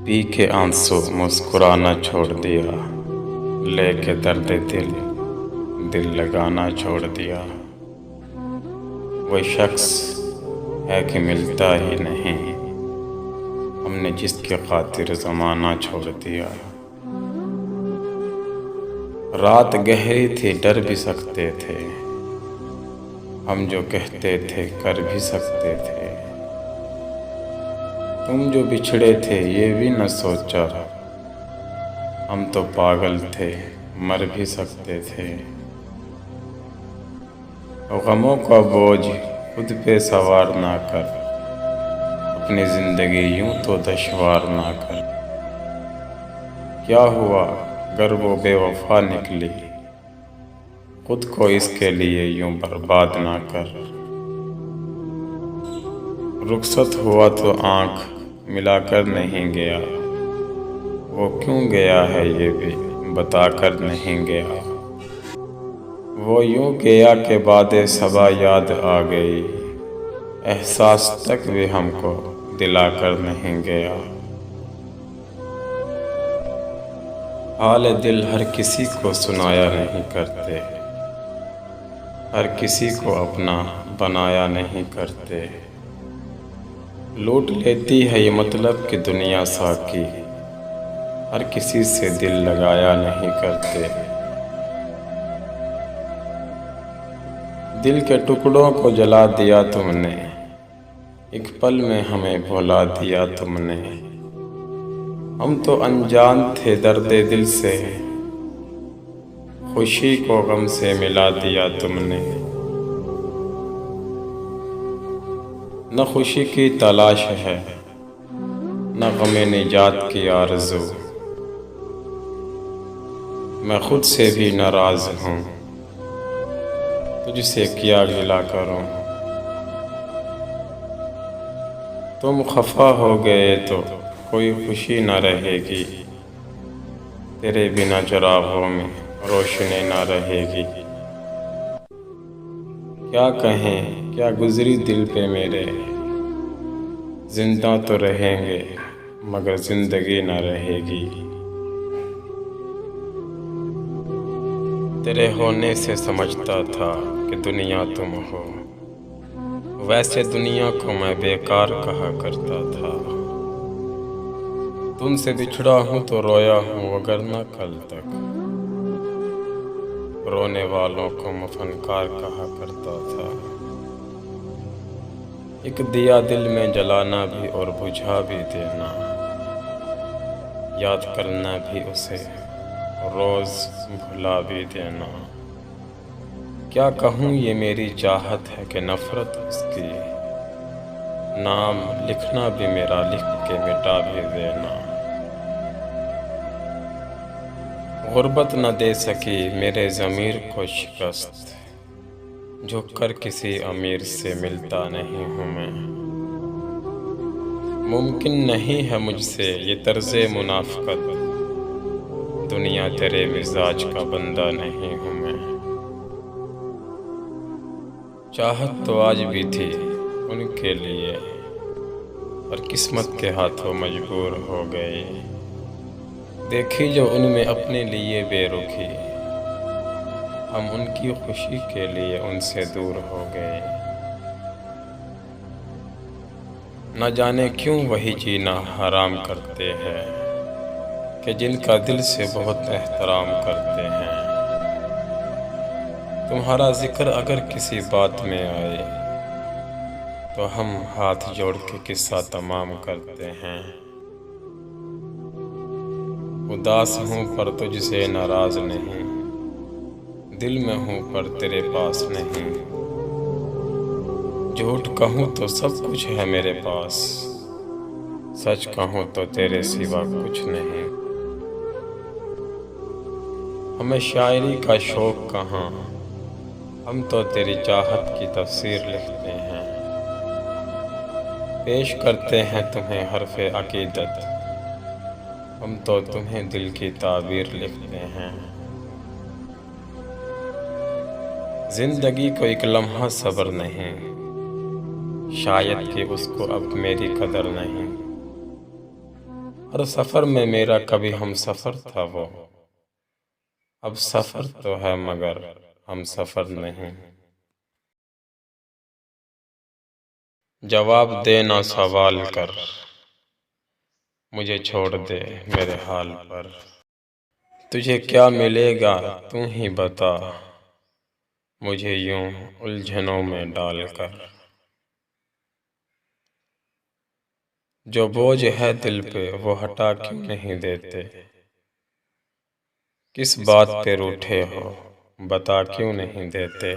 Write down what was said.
P के आंसू मुस्कुराना छोड़ दिया, लेके दर्द दिल दिल लगाना छोड़ दिया। वो शख्स है कि मिलता ही नहीं, हमने जिसके खातिर ज़माना छोड़ दिया। रात गहरी थी, डर भी सकते थे, हम जो कहते थे कर भी सकते थे। तुम जो बिछड़े थे ये भी न सोचा, हम तो पागल थे मर भी सकते थे। गमों का बोझ खुद पे सवार ना कर, अपनी ज़िंदगी यूं तो दुश्वार ना कर। क्या हुआ अगर वो बेवफा निकली, खुद को इसके लिए यूं बर्बाद ना कर। रुखसत हुआ तो आँख मिलाकर नहीं गया, वो क्यों गया है ये भी बताकर नहीं गया। वो यूं गया के बाद सबा याद आ गई, एहसास तक भी हमको दिलाकर नहीं गया। हाल दिल हर किसी को सुनाया नहीं करते, हर किसी को अपना बनाया नहीं करते। लूट लेती है ये मतलब कि दुनिया साकी, हर किसी से दिल लगाया नहीं करते। दिल के टुकड़ों को जला दिया तुमने, एक पल में हमें भुला दिया तुमने। हम तो अनजान थे दर्द दिल से, खुशी को गम से मिला दिया तुमने। न खुशी की तलाश है, न गमे निजात की आरज़ू। मैं खुद से भी नाराज़ हूँ, तुझसे क्या गिला करूँ। तुम खफा हो गए तो कोई खुशी न रहेगी, तेरे बिना चरागों में रोशनी न रहेगी। क्या कहें क्या गुजरी दिल पे मेरे, जिंदा तो रहेंगे मगर जिंदगी न रहेगी। तेरे होने से समझता था कि दुनिया तुम हो, वैसे दुनिया को मैं बेकार कहा करता था। तुमसे बिछड़ा हूँ तो रोया हूँ वगरना कल तक, रोने वालों को मैं फनकार कहा करता था। एक दिया दिल में जलाना भी और बुझा भी देना, याद करना भी उसे रोज़ भुला भी देना। क्या कहूँ ये मेरी चाहत है कि नफ़रत उसकी, नाम लिखना भी मेरा लिख के मिटा भी देना। गुर्बत न दे सकी मेरे ज़मीर को शिकस्त, झुक कर किसी अमीर से मिलता नहीं हूँ मैं। मुमकिन नहीं है मुझसे ये तर्ज़े मुनाफ़क़त, दुनिया तेरे मिजाज का बंदा नहीं हूँ मैं। चाहत तो आज भी थी उनके लिए, पर किस्मत के हाथों मजबूर हो गए। देखी जो उनमें अपने लिए बेरुखी, हम उनकी खुशी के लिए उनसे दूर हो गए। न जाने क्यों वही जीना हराम करते हैं कि जिनका दिल से बहुत एहतराम करते हैं। तुम्हारा जिक्र अगर किसी बात में आए तो हम हाथ जोड़ के किस्सा तमाम करते हैं। उदास हूँ पर तुझसे नाराज़ नहीं, दिल में हूँ पर तेरे पास नहीं। झूठ कहूँ तो सब कुछ है मेरे पास, सच कहूँ तो तेरे सिवा कुछ नहीं। हमें शायरी का शौक़ कहाँ, हम तो तेरी चाहत की तफसीर लिखते हैं। पेश करते हैं तुम्हें हर्फ़े अक़ीदत, हम तो तुम्हें दिल की ताबीर लिखते हैं। ज़िंदगी को एक लम्हा सब्र नहीं, शायद कि उसको अब मेरी कदर नहीं। और सफ़र में मेरा कभी हम सफ़र था वो। अब सफ़र तो है मगर हम सफ़र नहीं। जवाब देना सवाल कर, मुझे छोड़ दे मेरे हाल पर। तुझे क्या मिलेगा तू ही बता, मुझे यूं उलझनों में डालकर। जो बोझ है दिल पे वो हटा क्यों नहीं देते, किस बात पे रूठे हो बता क्यों नहीं देते।